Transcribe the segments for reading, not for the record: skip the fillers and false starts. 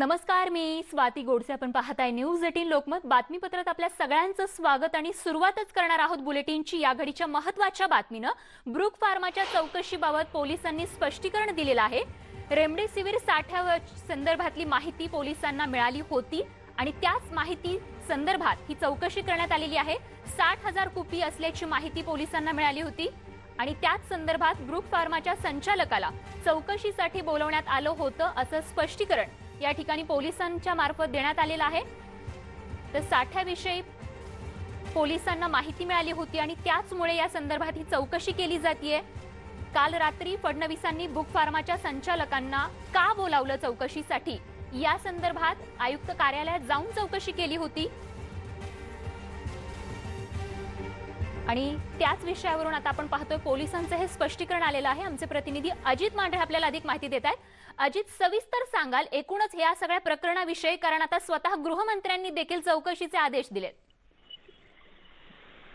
नमस्कार, मी स्वाती गोडसे. आपण पाहताय न्यूज 18 लोकमत बातमीपत्रात आपल्या सगळ्यांचं स्वागत आणि सुरुवातच करणार आहोत बुलेटिनची या घडीच्या महत्त्वाच्या बातमीनं. ब्रूक फार्माच्या चौकशीबाबत पोलिसांनी स्पष्टीकरण दिलेलं आहे. रेमडेसिवीर साठ्या संदर्भातली माहिती पोलिसांना मिळाली होती आणि त्याच माहिती संदर्भात ही चौकशी करण्यात आलेली आहे. 60,000 कुपी असल्याची माहिती पोलिसांना मिळाली होती आणि त्याच संदर्भात ब्रूक फार्माच्या संचालकाला चौकशीसाठी बोलवण्यात आलं होतं असं स्पष्टीकरण या ठिकाणी पोलिसांच्या मार्फत देण्यात आलेलं आहे. तर साठ्याविषयी पोलिसांना माहिती मिळाली होती आणि त्याचमुळे या संदर्भात ही चौकशी केली जातेय. काल रात्री फडणवीसांनी ब्रूक फार्माच्या संचालकांना का बोलावलं चौकशीसाठी या संदर्भात आयुक्त कार्यालयात जाऊन चौकशी केली होती आणि त्याच विषयावरून आता आपण पाहतोय पोलिसांचं हे स्पष्टीकरण आलेलं आहे. आमचे प्रतिनिधी अजित मांढरे आपल्याला अधिक माहिती देत आहेत. अजित, सविस्तर सांगाल एकूणच या सगळ्या प्रकरणाविषयी, कारण आता स्वतः गृहमंत्र्यांनी देखील चौकशीचे आदेश दिलेत.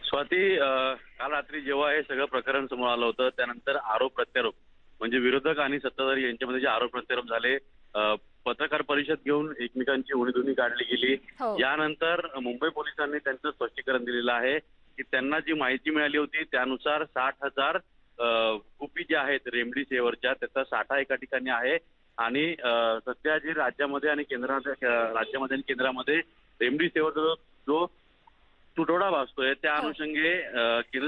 स्वाती, काल रात्री जेव्हा हे सगळं प्रकरण समोर आलं होतं त्यानंतर आरोप प्रत्यारोप म्हणजे विरोधक आणि सत्ताधारी यांच्यामध्ये जे आरोप प्रत्यारोप झाले, पत्रकार परिषद घेऊन एकमेकांची उणीधुणी काढली गेली. यानंतर मुंबई पोलिसांनी त्यांचं स्पष्टीकरण दिलेलं आहे की त्यांना जी माहिती मिळाली होती त्यानुसार 60,000 कुपी ज्या आहेत रेमडेसिवीरच्या त्याचा साठा एका ठिकाणी आहे आणि सध्या जे राज्यामध्ये आणि केंद्रामध्ये रेमडेसिवीरचा जो तुटवडा भासतोय त्या अनुषंगे केंद्र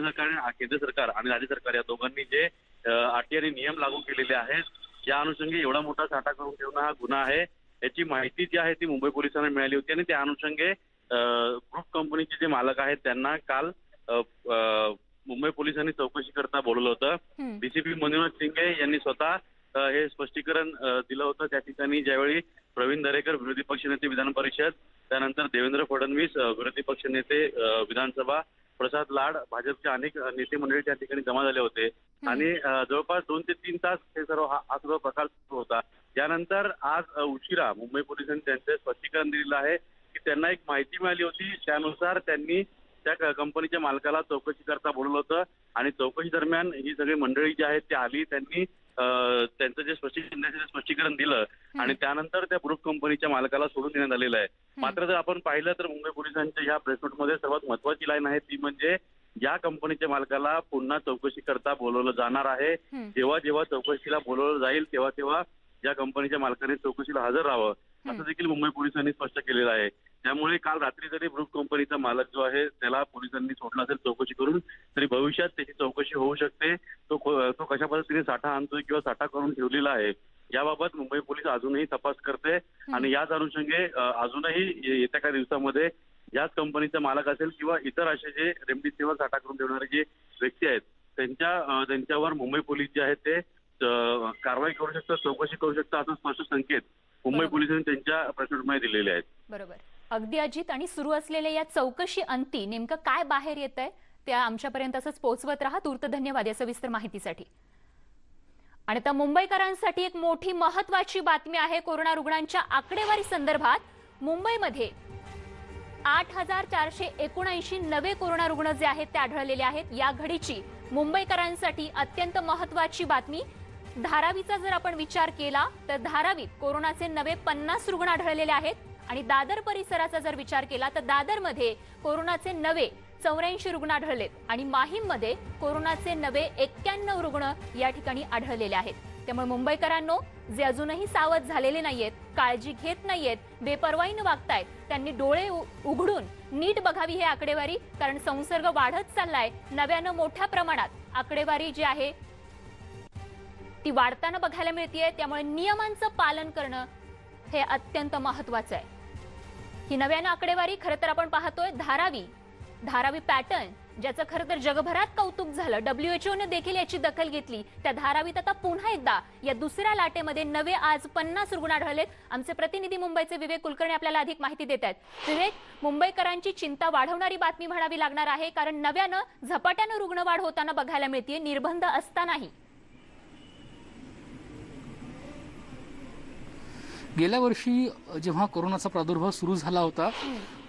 सरकार आणि राज्य सरकार या दोघांनी जे अटी आणि नियम लागू केलेले आहेत या अनुषंगे एवढा मोठा साठा करून ठेवणं हा गुन्हा आहे. याची माहिती जी आहे ती मुंबई पोलिसांना मिळाली होती आणि त्या अनुषंगे ग्रुप कंपनीचे जे मालक आहेत त्यांना काल मुंबई पोलिसांनी चौकशी करता बोलवलं होतं. डीसीपी मनोज सिंगे यांनी स्वतः हे स्पष्टीकरण दिलं होतं. त्या ठिकाणी ज्यावेळी प्रवीण दरेकर विरोधी पक्षनेते विधान परिषद, त्यानंतर देवेंद्र फडणवीस विरोधी पक्षनेते विधानसभा, प्रसाद लाड भाजपचे अनेक नेते मंडळी त्या ठिकाणी जमा झाले होते आणि जवळपास 2 ते 3 तास हे हा सर्व प्रकार सुरू होता. यानंतर आज उशिरा मुंबई पोलिसांनी त्यांचं स्पष्टीकरण दिलेलं आहे की त्यांना एक माहिती मिळाली होती त्यानुसार त्यांनी त्या कंपनीच्या मालकाला चौकशी करता बोलवलं होतं आणि चौकशी दरम्यान ही सगळी मंडळी जी आहेत ती आली, त्यांनी त्यांचं जे स्पष्टीकरण दिलं आणि त्यानंतर त्या ब्रूक कंपनीच्या मालकाला सोडून देण्यात आलेलं आहे. मात्र जर आपण पाहिलं तर मुंबई पोलिसांच्या ह्या प्रेसनोटमध्ये सर्वात महत्वाची लाईन आहे ती म्हणजे या कंपनीच्या मालकाला पुन्हा चौकशी करता बोलवलं जाणार आहे. जेव्हा जेव्हा चौकशीला बोलवलं जाईल तेव्हा तेव्हा या कंपनीच्या मालकाने चौकशीला हजर राहावं असं देखील मुंबई पोलिसांनी स्पष्ट केलेलं आहे. त्यामुळे काल रात्री जरी ब्रूक कंपनीचा मालक जो आहे त्याला पोलिसांनी सोडला असेल चौकशी करून तरी भविष्यात त्याची चौकशी होऊ शकते. तो कशा पद्धतीने साठा आणतोय किंवा साठा करून ठेवलेला आहे याबाबत मुंबई पोलीस अजूनही तपास करते आणि याच अनुषंगे अजूनही येत्या काही दिवसामध्ये याच कंपनीचा मालक असेल किंवा इतर असे जे रेमडेसिवीर साठा करून ठेवणारे जे व्यक्ती आहेत त्यांच्यावर मुंबई पोलीस जे आहेत ते कारवाई करू शकतात, चौकशी करू शकतात असं स्पष्ट संकेत मुंबई पोलिसांनी त्यांच्या प्रेसनोटमध्ये दिलेले आहेत. बरोबर, अगदी अजित. आणि सुरू असलेल्या या चौकशी अंती नेमकं काय बाहेर येत आहे त्या आमच्यापर्यंत असंच पोहोचवत राहा. तूर्त धन्यवाद या सविस्तर माहितीसाठी. आणि आता मुंबईकरांसाठी एक मोठी महत्वाची बातमी आहे. कोरोना रुग्णांच्या आकडेवारी संदर्भात मुंबईमध्ये 8,479 नवे कोरोना रुग्ण जे आहेत ते आढळलेले आहेत. या घडीची मुंबईकरांसाठी अत्यंत महत्वाची बातमी. धारावीचा जर आपण विचार केला तर धारावीत कोरोनाचे नवे 50 रुग्ण आढळलेले आहेत आणि दादर परिसराचा जर विचार केला तर दादरमध्ये कोरोनाचे नवे 84 रुग्ण आढळलेत आणि माहीममध्ये कोरोनाचे नवे 91 रुग्ण या ठिकाणी आढळलेले आहेत. त्यामुळे मुंबईकरांनो, जे अजूनही सावध झालेले नाहीयेत, काळजी घेत नाहीयेत, बेपर्वाईने वागतायत, त्यांनी डोळे उघडून नीट बघावी ही आकडेवारी, कारण संसर्ग वाढत चाललाय. नव्यानं मोठ्या प्रमाणात आकडेवारी जी आहे ती वाढताना बघायला मिळतेय. त्यामुळे नियमांचं पालन करणं हे अत्यंत महत्वाचं आहे. ही नव्यानं आकडेवारी खरं तर आपण पाहतोय धारावी पॅटर्न, ज्याचं खरं तर जगभरात कौतुक झालं. WHO ने देखील याची दखल घेतली. त्या धारावीत आता पुन्हा एकदा या दुसऱ्या लाटेमध्ये नवे आज 50 रुग्ण आढळलेत. आमचे प्रतिनिधी मुंबईचे विवेक कुलकर्णी आपल्याला अधिक माहिती देत आहेत. विवेक, मुंबईकरांची चिंता वाढवणारी बातमी म्हणावी लागणार आहे, कारण नव्यानं झपाट्यानं रुग्णवाढ होताना बघायला मिळते निर्बंध असतानाही. गेल्या वर्षी जेव्हा कोरोनाचा प्रादुर्भाव सुरू झाला होता,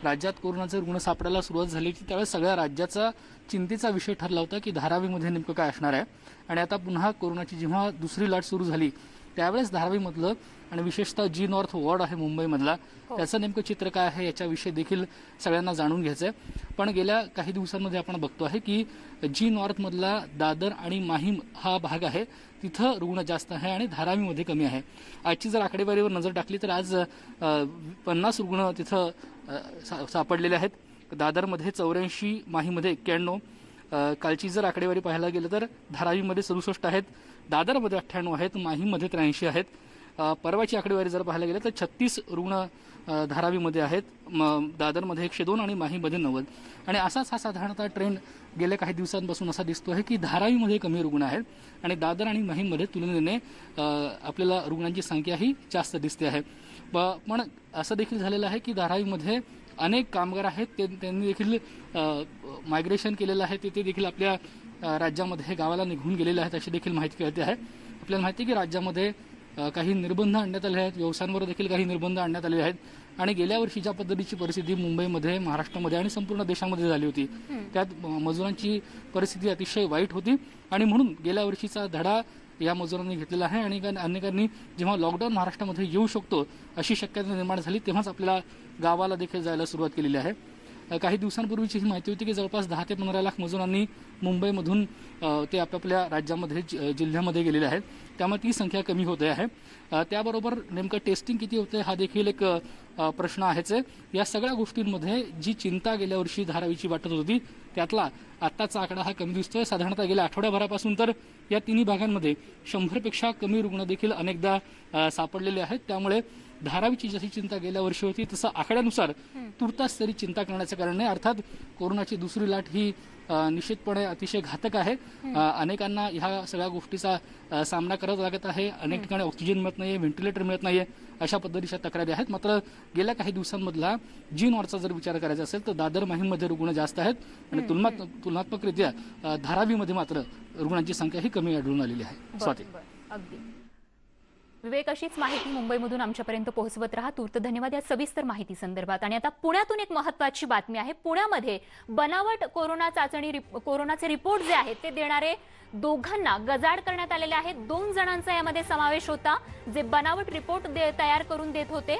राज्यात कोरोनाचे रुग्ण सापडायला सुरुवात झाली की त्यावेळेस सगळ्या राज्याचा चिंतेचा विषय ठरला होता की धारावीमध्ये नेमकं काय असणार आहे. आणि आता पुन्हा कोरोनाची जेव्हा दुसरी लाट सुरू झाली त्यावेळेस धारावीमधलं आणि विशेषतः जी नॉर्थ वॉर्ड आहे मुंबईमधला त्याचं नेमकं चित्र काय आहे याच्याविषयी देखील सगळ्यांना जाणून घ्यायचं आहे. पण गेल्या काही दिवसांमध्ये आपण बघतो आहे की जी नॉर्थमधला दादर आणि माहीम हा भाग आहे तिथं रुग्ण जास्त आहे आणि धारावीमध्ये कमी आहे. आजची जर आकडेवारीवर नजर टाकली तर आज 50 रुग्ण तिथं सापडलेले आहेत. दादरमध्ये 84, माहीमध्ये 91. कालची जर आकडेवारी पाहायला गेलं तर धारावीमध्ये 67 आहेत, दादरमध्ये 98 आहेत, माहीमध्ये 83 आहेत. परवाची आकडेवारी जर पाहायला गेलं तर 36 रुग्ण धारावीमध्ये आहेत, दादरमध्ये 102 आणि माहीमध्ये 90. आणि असाच हा साधारणतः ट्रेंड गेल्या काही दिवसांपासून असा दिसतो आहे की धारावीमध्ये कमी रुग्ण आहेत आणि दादर आणि माहीमध्ये तुलनेने आपल्याला रुग्णांची संख्या ही जास्त दिसते आहे. पण असं देखील झालेलं आहे की धारावीमध्ये अनेक कामगार आहेत, त्यांनी देखील मायग्रेशन केलेलं आहे, ते देखील आपल्या राज्यामध्ये गावाला निघून गेलेले आहेत अशी देखील माहिती कळते आहे. आपल्याला माहिती आहे की राज्यामध्ये काही निर्बंध आणण्यात आले आहेत, व्यवसायांवर देखील काही निर्बंध आणण्यात आलेले आहेत आणि गेल्या वर्षी ज्या पद्धतीची परिस्थिती मुंबईमध्ये, महाराष्ट्रामध्ये आणि संपूर्ण देशामध्ये झाली होती त्यात मजुरांची परिस्थिती अतिशय वाईट होती आणि म्हणून गेल्या वर्षीचा धडा या मजुरांनी घेतलेला आहे आणि अनेकांनी जेव्हा लॉकडाऊन महाराष्ट्रामध्ये येऊ शकतो अशी शक्यता निर्माण झाली तेव्हाच आपल्याला गावाला देखील जायला सुरुवात केलेली आहे. काही दिवसांपूर्वीची ही माहिती होती की जवळपास 10 ते 15 लाख मजुरांनी मुंबईमधून ते आपापल्या राज्यामध्ये जिल्ह्यामध्ये गेलेले आहेत, त्यामुळे ती संख्या कमी होते आहे. त्याबरोबर नेमकं टेस्टिंग किती होते हा देखील एक प्रश्न आहेच आहे. या सगळ्या गोष्टींमध्ये जी चिंता गेल्या वर्षी धारावीची वाटत होती त्यातला आत्ताचा आकडा हा कमी दिसतोय. साधारणतः गेल्या आठवड्याभरापासून तर या तिन्ही भागांमध्ये 100पेक्षा कमी रुग्ण देखील अनेकदा सापडलेले आहेत. त्यामुळे धारावीची जशी चिंता गेल्या वर्षी होती तसं आकड्यानुसार तुर्तास तरी चिंता करण्याचं कारण नाही. अर्थात कोरोनाची दुसरी लाट ही निश्चितपणे अतिशय घातक आहे. अनेकांना ह्या सगळ्या गोष्टीचा सामना करावा लागत आहे. अनेक ठिकाणी ऑक्सिजन मिळत नाहीये, व्हेंटिलेटर मिळत नाहीये, अशा पद्धतीच्या तक्रारी आहेत. मात्र गेल्या काही दिवसांमधला जी नॉर्थचा जर विचार करायचा असेल तर दादर माहीममध्ये रुग्ण जास्त आहेत आणि तुलनात्मकरित्या धारावीमध्ये मात्र रुग्णांची संख्या ही कमी आढळून आलेली आहे. स्वाती. अगदी विवेक, अशीच माहिती मुंबईमधून आमच्यापर्यंत पोहोचवत राहा. तूर्त धन्यवाद या सविस्तर माहिती संदर्भात. आणि आता पुण्यातून एक महत्त्वाची बातमी आहे. पुण्यामध्ये बनावट कोरोनाचे रिपोर्ट जे आहेत ते देणारे दोघांना गजाआड करण्यात आलेले आहेत. 2 जणांचा यामध्ये समावेश होता जे बनावट रिपोर्ट तयार करून देत होते.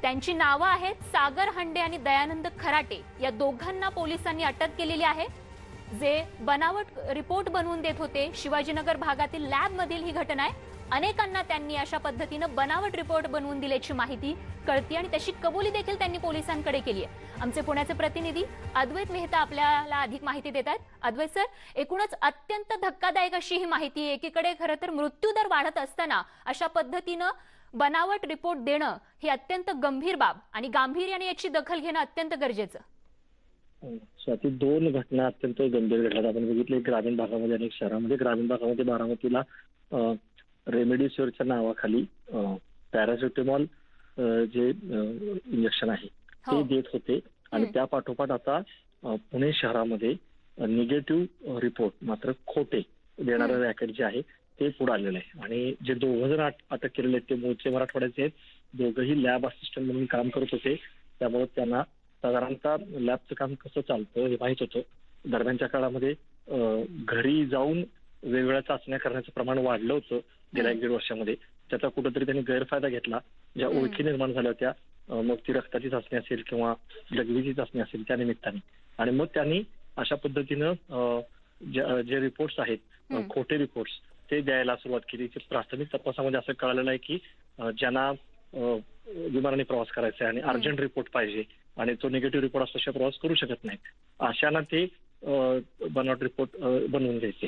त्यांची नावं आहेत सागर हंडे आणि दयानंद खराटे. या दोघांना पोलिसांनी अटक केलेली आहे जे बनावट रिपोर्ट बनवून देत होते. शिवाजीनगर भागातील लॅबमधील ही घटना आहे. अनेकांना त्यांनी अशा पद्धतीनं बनावट रिपोर्ट बनवून दिल्याची माहिती कळते आणि त्याची कबुली देखील त्यांनी पोलिसांकडे केली आहे. आमचे पुण्याचे प्रतिनिधी अद्वैत मेहता आपल्याला अधिक माहिती देत आहेत. अद्वैत सर, एकूणच अत्यंत धक्कादायक अशी ही माहिती आहे. एकीकडे खरं तर मृत्यूदर वाढत असताना अशा पद्धतीनं बनावट रिपोर्ट देणं ही अत्यंत गंभीर बाब आणि गांभीर्याने याची दखल घेणं अत्यंत गरजेचं. स्वाती, 2 घटना अत्यंत गंभीर घडल्यात. आपण बघितलं ग्रामीण भागामध्ये अनेक शहरामध्ये. ग्रामीण भागामध्ये बारामतीला रेमडेसिवीरच्या नावाखाली पॅरासिटामॉल जे इंजेक्शन आहे ते देत होते आणि त्या पाठोपाठ आता पुणे शहरामध्ये निगेटिव्ह रिपोर्ट मात्र खोटे देणारं रॅकेट जे आहे ते पुढे आलेलं आहे. आणि जे 2 जण अटक केलेले आहेत ते मूळचे मराठवाड्याचे आहेत. दोघंही लॅब असिस्टंट म्हणून काम करत होते, त्यामुळे त्यांना साधारणतः लॅबचं काम कसं चालतं हे माहित होतं. दरम्यानच्या काळामध्ये घरी जाऊन वेगवेगळ्या चाचण्या करण्याचं प्रमाण वाढलं होतं गेल्या 1-1.5 वर्षामध्ये. त्याचा कुठेतरी त्यांनी गैरफायदा घेतला. ज्या ओळखी निर्माण झाल्या होत्या, मग ती रक्ताची चाचणी असेल किंवा लघवीची चाचणी असेल त्या निमित्ताने, आणि मग त्यांनी अशा पद्धतीनं जे रिपोर्ट्स आहेत खोटे रिपोर्ट्स ते द्यायला सुरुवात केली. प्राथमिक तपासामध्ये असं कळालेलं आहे की ज्यांना विमानाने प्रवास करायचा आहे आणि अर्जंट रिपोर्ट पाहिजे आणि तो निगेटिव्ह रिपोर्ट असल्याशिवाय प्रवास करू शकत नाहीत, अशांना ते बनावट रिपोर्ट बनवून घ्यायचे.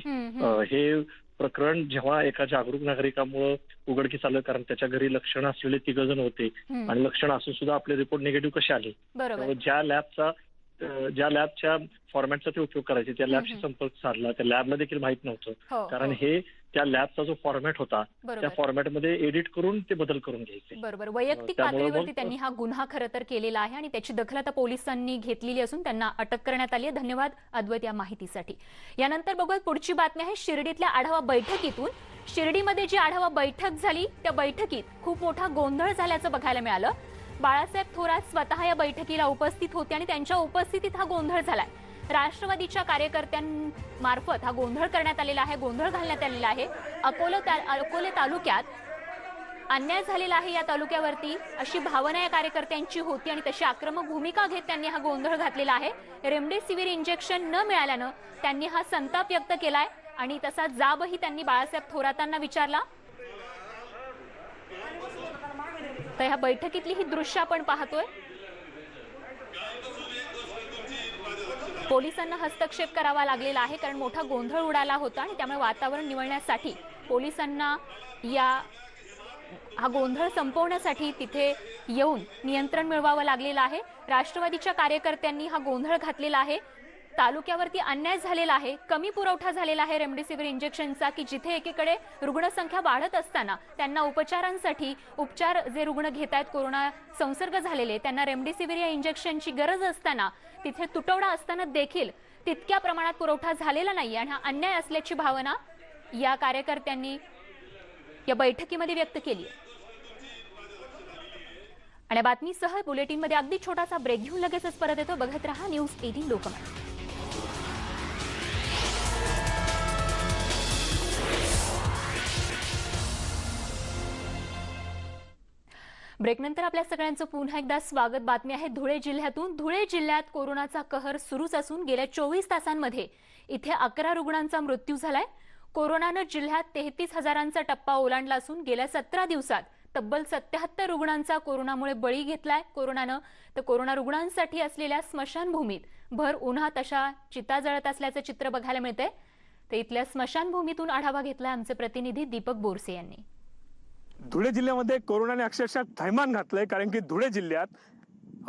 हे प्रकरण जेव्हा एका जागरूक नागरिकामुळे उघडकीस आलं, कारण त्याच्या घरी लक्षणं असलेले 3 जण होते आणि लक्षणं असून सुद्धा आपले रिपोर्ट निगेटिव्ह कसे आले. ज्या लॅबच्या फॉर्मॅटचा ते उपयोग करायचे त्या लॅबशी संपर्क साधला. त्या लॅबला देखील माहित नव्हतं, कारण हे त्या लॅबचा जो फॉर्मॅट होता त्या फॉर्मॅटमध्ये एडिट करून ते बदल करून घ्यायचे. बरोबर. वैयक्तिक पातळीवरती त्यांनी हा गुन्हा खरं तर केलेला आहे आणि त्याची दखल आता पोलिसांनी घेतलेली असून त्यांना अटक करण्यात आली आहे. धन्यवाद अद्वैत या माहितीसाठी. यानंतर बघूयात पुढची बातमी आहे शिर्डीतल्या आढावा बैठकीतून. शिर्डीमध्ये जी आढावा बैठक झाली त्या बैठकीत खूप मोठा गोंधळ झाल्याचं बघायला मिळालं. बाळासाहेब थोरात स्वतः या बैठकीला उपस्थित होते आणि त्यांच्या उपस्थितीत हा गोंधळ झालाय. राष्ट्रवादीच्या कार्यकर्त्यांमार्फत हा गोंधळ करण्यात आलेला आहे, गोंधळ घालण्यात आलेला आहे. अकोले तालुक्यात अन्याय झालेला आहे या तालुक्यावरती अशी भावना या कार्यकर्त्यांची होती आणि तशी आक्रमक भूमिका घेत त्यांनी हा गोंधळ घातलेला आहे। रेमडेसिवीर इंजेक्शन न मिळाल्यानं त्यांनी हा संताप व्यक्त केलाय आणि तसा जाबही त्यांनी बाळासाहेब थोरातांना विचारला। तर ह्या बैठकीतली ही दृश्य आपण पाहतोय। पोलिसांना हस्तक्षेप करावा लागलेला आहे कारण मोठा गोंधळ उडाला होता आणि त्यामुळे वातावरण निवळण्यासाठी पोलिसांना हा गोंधळ संपवण्यासाठी तिथे येऊन नियंत्रण मिळवावं लागलेलं आहे। राष्ट्रवादीच्या कार्यकर्त्यांनी हा गोंधळ घातलेला आहे। तालुक्यावरती अन्याय झालेला आहे, कमी पुरवठा झालेला आहे रेमडेसिवीर इंजेक्शनचा की जिथे एकीकडे रुग्णसंख्या वाढत असताना त्यांना उपचार जे रुग्ण घेत आहेत कोरोना संसर्ग झालेले त्यांना रेमडेसिवीर या इंजेक्शनची गरज असताना तिथे तुटवडा असताना देखील तितक्या प्रमाणात पुरवठा झालेला नाही आणि हा अन्याय असल्याची भावना या कार्यकर्त्यांनी या बैठकीमध्ये व्यक्त केली आहे। आणि बातमीसह बुलेटिनमध्ये अगदी छोटासा ब्रेक घेऊन लगेचच परत येतो। बघत रहा न्यूज 18 लोकमत। ब्रेकनंतर आपल्या सगळ्यांचं पुन्हा एकदा स्वागत। बातमी आहे धुळे जिल्ह्यातून। धुळे जिल्ह्यात कोरोनाचा कहर सुरूच असून गेल्या 24 तासांमध्ये इथे 11 रुग्णांचा मृत्यू झालाय। कोरोनानं जिल्ह्यात 33,000चा टप्पा ओलांडला असून गेल्या 17 दिवसात तब्बल 77 रुग्णांचा कोरोनामुळे बळी घेतलाय कोरोनानं। तर कोरोना रुग्णांसाठी असलेल्या स्मशानभूमीत भर उन्हात अशा चिता जळत असल्याचं चित्र बघायला मिळतंय। तर इथल्या स्मशानभूमीतून आढावा घेतलाय आमचे प्रतिनिधी दीपक बोरसे यांनी। धुळे जिल्ह्यामध्ये कोरोनाने अक्षरशः थैमान घातलंय कारण की धुळे जिल्ह्यात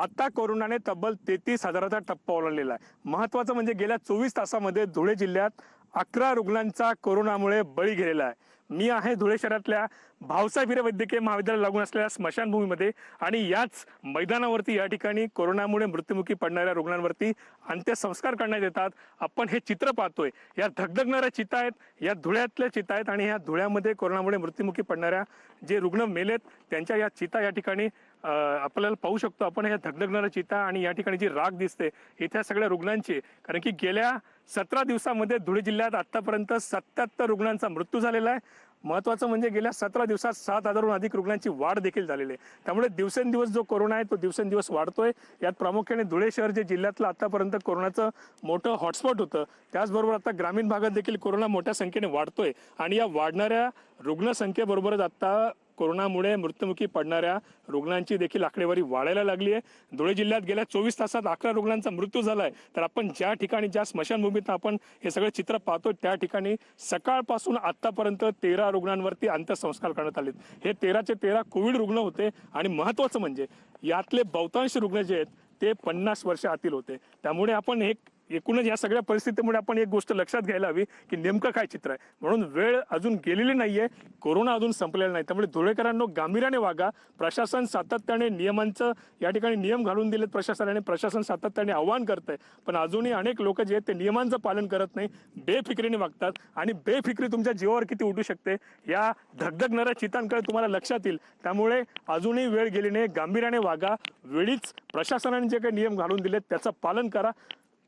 आता कोरोनाने तब्बल 33,000चा टप्पा ओलांडलेला आहे। महत्वाचं म्हणजे गेल्या 24 तासामध्ये धुळे जिल्ह्यात 11 रुग्णांचा कोरोनामुळे बळी गेलेला आहे। मी आहे धुळे शहरातल्या भाऊसाहेब हिरे वैद्यकीय महाविद्यालय लागून असलेल्या स्मशानभूमीमध्ये आणि याच मैदानावरती या ठिकाणी कोरोनामुळे मृत्युमुखी पडणाऱ्या रुग्णांवरती अंत्यसंस्कार करण्यात येतात। आपण हे चित्र पाहतोय, या धगधगणाऱ्या चिता आहेत, या धुळ्यातल्या चिता आहेत आणि या धुळ्यामध्ये कोरोनामुळे मृत्युमुखी पडणाऱ्या जे रुग्ण मेलेत त्यांच्या या चिता या ठिकाणी आपल्याला पाहू शकतो आपण। या धगधगणाऱ्या चिता आणि या ठिकाणी जी राख दिसते इथल्या सगळ्या रुग्णांची, कारण की गेल्या 17 दिवसामध्ये धुळे जिल्ह्यात आतापर्यंत 77 रुग्णांचा मृत्यू झालेला आहे। महत्वाचं म्हणजे गेल्या 17 दिवसात 7,000हून अधिक रुग्णांची वाढ देखील झालेली आहे। त्यामुळे दिवसेंदिवस जो कोरोना आहे तो दिवसेंदिवस वाढतोय। यात प्रामुख्याने धुळे शहर जे जिल्ह्यातलं आतापर्यंत कोरोनाचं मोठं हॉटस्पॉट होतं, त्याचबरोबर आता ग्रामीण भागात देखील कोरोना मोठ्या संख्येने वाढतोय आणि या वाढणाऱ्या रुग्णसंख्येबरोबरच आता कोरोनामुळे मृत्युमुखी पडणाऱ्या रुग्णांची देखील आकडेवारी वाढायला लागली आहे। धुळे जिल्ह्यात गेल्या 24 तासात 11 रुग्णांचा मृत्यू झालाय। तर आपण ज्या ठिकाणी ज्या स्मशानभूमीत आपण हे सगळे चित्र पाहतो त्या ठिकाणी सकाळपासून आतापर्यंत 13 रुग्णांवरती अंत्यसंस्कार करण्यात आले। हे 13चे 13 कोविड रुग्ण होते आणि महत्वाचं म्हणजे यातले बहुतांश रुग्ण जे आहेत ते 50 वर्ष आतील होते। त्यामुळे आपण एकूणच या सगळ्या परिस्थितीमुळे आपण एक गोष्ट लक्षात घ्यायला हवी की नेमकं काय चित्र आहे। म्हणून वेळ अजून गेलेली नाहीये, कोरोना अजून संपलेला नाही। त्यामुळे धुळेकरांनो गांभीर्याने वागा। प्रशासन सातत्याने नियमांचं या ठिकाणी नियम घालून दिलेत प्रशासनाने, प्रशासन सातत्याने आवाहन करतंय, पण अजूनही अनेक लोक जे आहेत ते नियमांचं पालन करत नाही, बेफिक्रीने वागतात आणि बेफिक्री तुमच्या जीवावर किती उठू शकते या धगधगणाऱ्या चितांकडे तुम्हाला लक्षात येईल। त्यामुळे अजूनही वेळ गेली नाही, गांभीर्याने वागा। वेळीच प्रशासनाने जे काही नियम घालून दिलेत त्याचं पालन करा,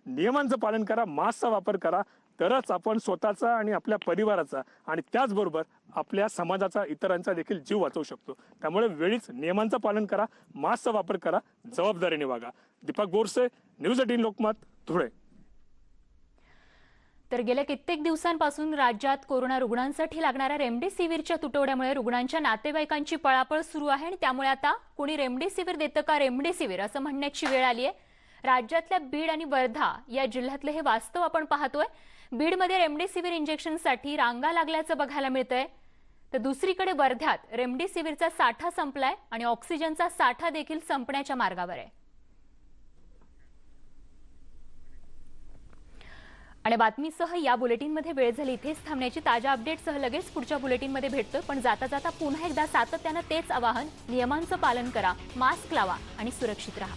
नियमांचं पालन करा, मास्कचा वापर करा, तरच आपण स्वतःचा आणि आपल्या परिवाराचा आणि त्याचबरोबर आपल्या समाजाचा, इतरांचा देखील जीव वाचवू शकतो। त्यामुळे वेळीच नियमांचं पालन करा, मास्कचा वापर करा, जबाबदारीने वागा। दीपक बोरसे, न्यूज 18 लोकमत, धुळे। तर गेल्या कित्येक दिवसांपासून राज्यात कोरोना रुग्णांसाठी लागणाऱ्या रेमडेसिवीरच्या तुटवड्यामुळे रुग्णांच्या नातेवाईकांची पळापळ सुरू आहे आणि त्यामुळे आता कोणी रेमडेसिवीर देतं का रेमडेसिवीर असं म्हणण्याची वेळ आली आहे। राज्यातल्या बीड आणि वर्धा या जिल्ह्यातले हे वास्तव आपण पाहतोय। बीडमध्ये रेमडेसिवीर इंजेक्शनसाठी रांगा लागल्याचं बघायला मिळतंय, तर दुसरीकडे वर्ध्यात रेमडेसिवीरचा साठा संपलाय आणि ऑक्सिजनचा साठा देखील संपण्याच्या मार्गावर आहे। आणि बातमीसह या बुलेटिनमध्ये वेळ झाली इथेच थांबण्याची। ताज्या अपडेटसह लगेच पुढच्या बुलेटिनमध्ये भेटतोय, पण जाता जाता पुन्हा एकदा सातत्यानं तेच आवाहन, नियमांचं पालन करा, मास्क लावा आणि सुरक्षित राहा।